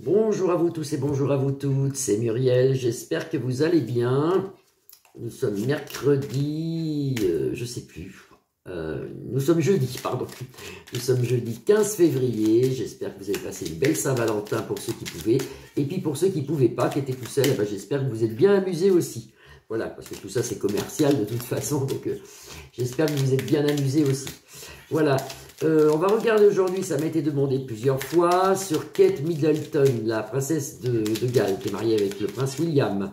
Bonjour à vous tous et bonjour à vous toutes, c'est Muriel, j'espère que vous allez bien. Nous sommes mercredi, je sais plus, nous sommes jeudi, pardon. Nous sommes jeudi 15 février, j'espère que vous avez passé une belle Saint-Valentin pour ceux qui pouvaient. Et puis pour ceux qui ne pouvaient pas, qui étaient tout seuls, j'espère que vous êtes bien amusés aussi. Voilà, parce que tout ça c'est commercial de toute façon, donc j'espère que vous êtes bien amusés aussi. Voilà. On va regarder aujourd'hui, ça m'a été demandé plusieurs fois, sur Kate Middleton, la princesse de Galles, qui est mariée avec le prince William.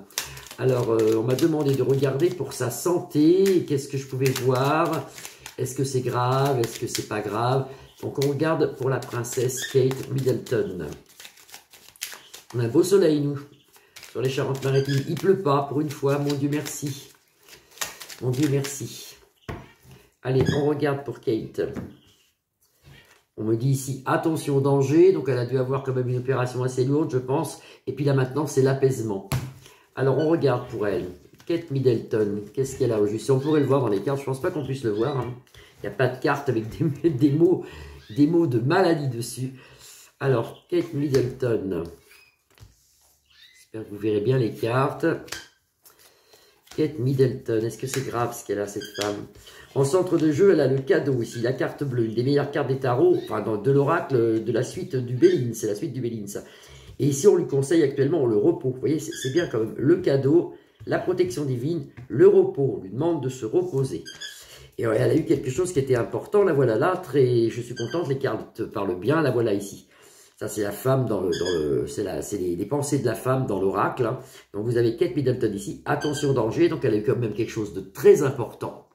Alors, on m'a demandé de regarder pour sa santé, qu'est-ce que je pouvais voir, est-ce que c'est grave, est-ce que c'est pas grave. Donc, on regarde pour la princesse Kate Middleton. On a un beau soleil, nous, sur les Charentes-Maritimes. Il pleut pas, pour une fois, mon Dieu merci. Mon Dieu merci. Allez, on regarde pour Kate. On me dit ici, attention au danger, donc elle a dû avoir quand même une opération assez lourde, je pense. Et puis là maintenant, c'est l'apaisement. Alors on regarde pour elle. Kate Middleton, qu'est-ce qu'elle a au juste? On pourrait le voir dans les cartes, je pense pas qu'on puisse le voir. Hein. Il n'y a pas de carte avec des mots de maladie dessus. Alors, Kate Middleton. J'espère que vous verrez bien les cartes. Kate Middleton, est-ce que c'est grave ce qu'elle a, cette femme? En centre de jeu, elle a le cadeau ici, la carte bleue, une des meilleures cartes des tarots, enfin de l'oracle de la suite du Bélin, c'est la suite du Bélin ça. Et ici, on lui conseille actuellement le repos. Vous voyez, c'est bien quand même le cadeau, la protection divine, le repos. On lui demande de se reposer. Et elle a eu quelque chose qui était important, la voilà là, très, je suis contente, les cartes parlent bien, la voilà ici. Ça, c'est la femme c'est les pensées de la femme dans l'oracle. Hein. Donc, vous avez Kate Middleton ici. Attention au danger. Donc, elle a eu quand même quelque chose de très important.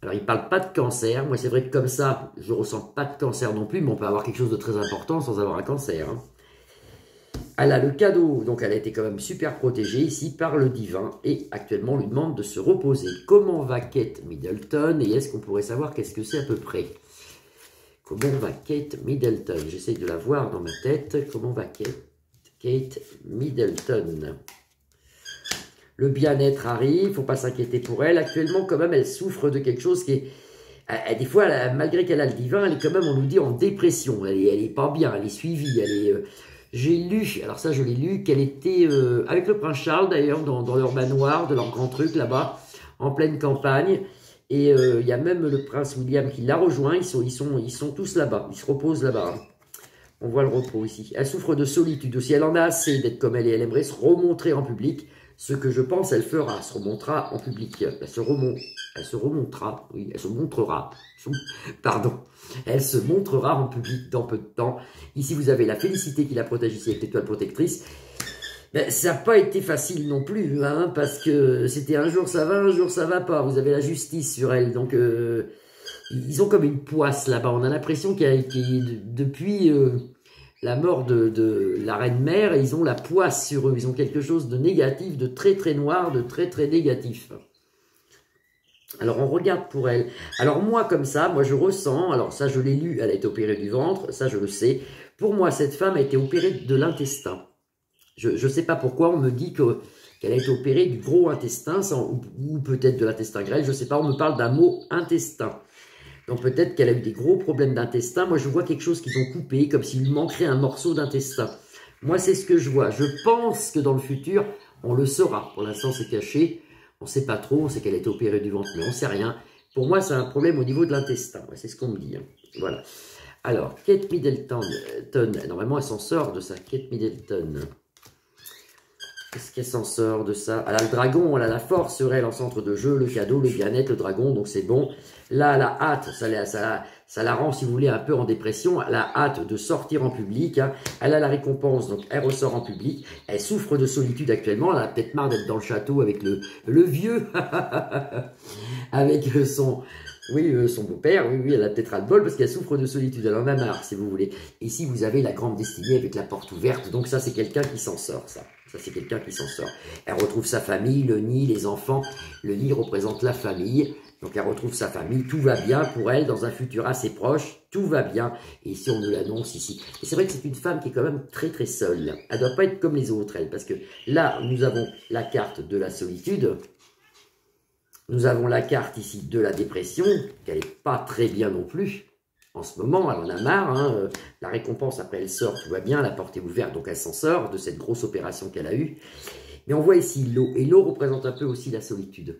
Alors, il ne parle pas de cancer. Moi, c'est vrai que comme ça, je ne ressens pas de cancer non plus, mais on peut avoir quelque chose de très important sans avoir un cancer. Hein. Elle a le cadeau. Donc, elle a été quand même super protégée ici par le divin. Et actuellement, on lui demande de se reposer. Comment va Kate Middleton? Et est-ce qu'on pourrait savoir qu'est-ce que c'est à peu près? Comment va Kate Middleton? J'essaye de la voir dans ma tête. Comment va Kate Middleton? Le bien-être arrive, il ne faut pas s'inquiéter pour elle. Actuellement, quand même, elle souffre de quelque chose qui est... Des fois, malgré qu'elle a le divin, elle est quand même, on nous dit, en dépression. Elle est pas bien, elle est suivie. J'ai lu, alors ça je l'ai lu, qu'elle était avec le prince Charles d'ailleurs, dans leur manoir, de leur grand truc là-bas, en pleine campagne. Et il y a même le prince William qui l'a rejoint, ils sont tous là-bas, ils se reposent là-bas. Hein. On voit le repos ici. Elle souffre de solitude aussi, elle en a assez d'être comme elle est, elle aimerait se remontrer en public, ce que je pense elle fera, se remontera en public. Elle se remontera, oui, elle se montrera, pardon, elle se montrera en public dans peu de temps. Ici vous avez la félicité qui la protège ici avec l'étoile protectrice. Ben, ça n'a pas été facile non plus, hein, parce que c'était un jour ça va, un jour ça va pas. Vous avez la justice sur elle, donc ils ont comme une poisse là-bas. On a l'impression depuis la mort de la reine-mère, ils ont la poisse sur eux. Ils ont quelque chose de négatif, de très très noir, de très très négatif. Alors on regarde pour elle. Alors moi comme ça, moi je ressens, alors ça je l'ai lu, elle a été opérée du ventre, ça je le sais. Pour moi cette femme a été opérée de l'intestin. Je ne sais pas pourquoi, on me dit qu'elle a été opérée du gros intestin, ou peut-être de l'intestin grêle, je ne sais pas, on me parle d'un mot intestin. Donc peut-être qu'elle a eu des gros problèmes d'intestin. Moi, je vois quelque chose qu'ils ont coupé, comme s'il lui manquerait un morceau d'intestin. Moi, c'est ce que je vois. Je pense que dans le futur, on le saura. Pour l'instant, c'est caché. On ne sait pas trop. On sait qu'elle a été opérée du ventre, mais on ne sait rien. Pour moi, c'est un problème au niveau de l'intestin. C'est ce qu'on me dit. Hein. Voilà. Alors, Kate Middleton, normalement, elle s'en sort de ça. Kate Middleton. Qu'est-ce qu'elle s'en sort de ça? Elle a le dragon, elle a la force sur elle en centre de jeu, le cadeau, le bien-être, le dragon, donc c'est bon. Là, elle a hâte, ça la rend, si vous voulez, un peu en dépression. Elle a hâte de sortir en public. Hein. Elle a la récompense, donc elle ressort en public. Elle souffre de solitude actuellement. Elle a peut-être marre d'être dans le château avec le vieux, avec son... Oui, son beau-père, oui, elle a peut-être ras-le-bol parce qu'elle souffre de solitude, elle en a marre, si vous voulez. Ici, vous avez la grande destinée avec la porte ouverte, donc ça, c'est quelqu'un qui s'en sort, ça. Ça, c'est quelqu'un qui s'en sort. Elle retrouve sa famille, le nid, les enfants. Le nid représente la famille, donc elle retrouve sa famille, tout va bien pour elle, dans un futur assez proche, tout va bien. Et ici, on nous l'annonce ici. Et c'est vrai que c'est une femme qui est quand même très, très seule. Elle ne doit pas être comme les autres, elle, parce que là, nous avons la carte de la solitude. Nous avons la carte ici de la dépression, qu'elle n'est pas très bien non plus. En ce moment, elle en a marre, hein, la récompense, après elle sort, tout va bien, la porte est ouverte, donc elle s'en sort de cette grosse opération qu'elle a eue. Mais on voit ici l'eau, et l'eau représente un peu aussi la solitude.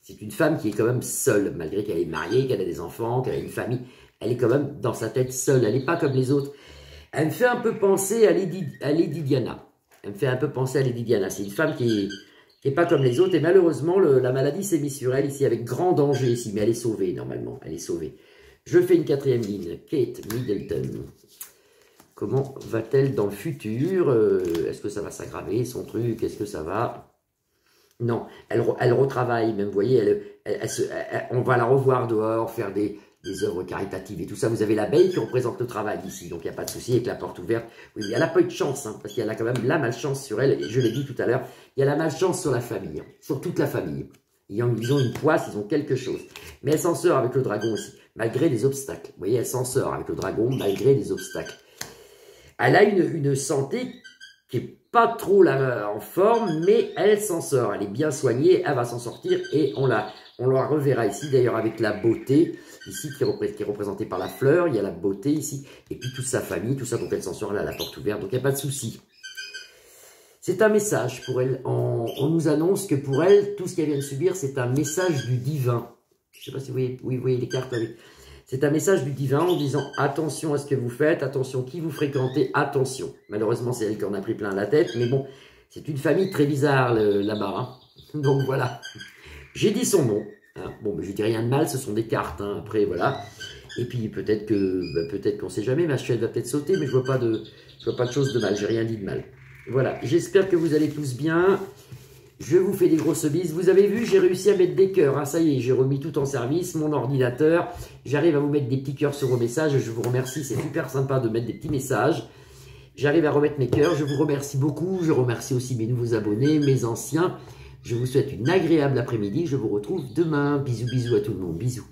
C'est une femme qui est quand même seule, malgré qu'elle est mariée, qu'elle a des enfants, qu'elle a une famille. Elle est quand même dans sa tête seule, elle n'est pas comme les autres. Elle me fait un peu penser à Lady Diana. Elle me fait un peu penser à Lady Diana. C'est une femme qui est pas comme les autres, et malheureusement, la maladie s'est mise sur elle ici, avec grand danger ici, mais elle est sauvée normalement, elle est sauvée. Je fais une quatrième ligne, Kate Middleton. Comment va-t-elle dans le futur? Est-ce que ça va s'aggraver, son truc? Est-ce que ça va? Non, elle retravaille, même, vous voyez, on va la revoir dehors, faire des œuvres caritatives et tout ça. Vous avez l'abeille qui représente le travail ici, donc il n'y a pas de souci avec la porte ouverte. Oui, elle n'a pas eu de chance, hein, parce qu'il y a quand même la malchance sur elle, et je l'ai dit tout à l'heure, il y a la malchance sur la famille, hein, sur toute la famille. Ils ont une poisse, ils ont quelque chose. Mais elle s'en sort avec le dragon aussi, malgré des obstacles. Vous voyez, elle s'en sort avec le dragon, malgré des obstacles. Elle a une santé qui n'est pas trop en forme, mais elle s'en sort. Elle est bien soignée, elle va s'en sortir, et on la reverra ici, d'ailleurs, avec la beauté, ici, qui est représentée par la fleur. Il y a la beauté ici, et puis toute sa famille, tout ça, donc elle s'en sort, elle a la porte ouverte, donc il n'y a pas de souci. C'est un message pour elle. On nous annonce que pour elle, tout ce qu'elle vient de subir, c'est un message du divin. Je ne sais pas si vous voyez les cartes avec. C'est un message du divin en disant attention à ce que vous faites, attention qui vous fréquentez, attention. Malheureusement, c'est elle qui en a pris plein la tête, mais bon, c'est une famille très bizarre là-bas. Hein. Donc voilà. J'ai dit son nom. Hein. Bon, mais je dis rien de mal, ce sont des cartes. Hein. Après, voilà. Et puis peut-être qu'on ne sait jamais, ma chaîne va peut-être sauter, mais je vois pas de choses de mal. J'ai rien dit de mal. Voilà, j'espère que vous allez tous bien. Je vous fais des grosses bises. Vous avez vu, j'ai réussi à mettre des cœurs. Hein. Ça y est, j'ai remis tout en service, mon ordinateur. J'arrive à vous mettre des petits cœurs sur vos messages. Je vous remercie, c'est super sympa de mettre des petits messages. J'arrive à remettre mes cœurs. Je vous remercie beaucoup. Je remercie aussi mes nouveaux abonnés, mes anciens. Je vous souhaite une agréable après-midi. Je vous retrouve demain. Bisous, bisous à tout le monde. Bisous.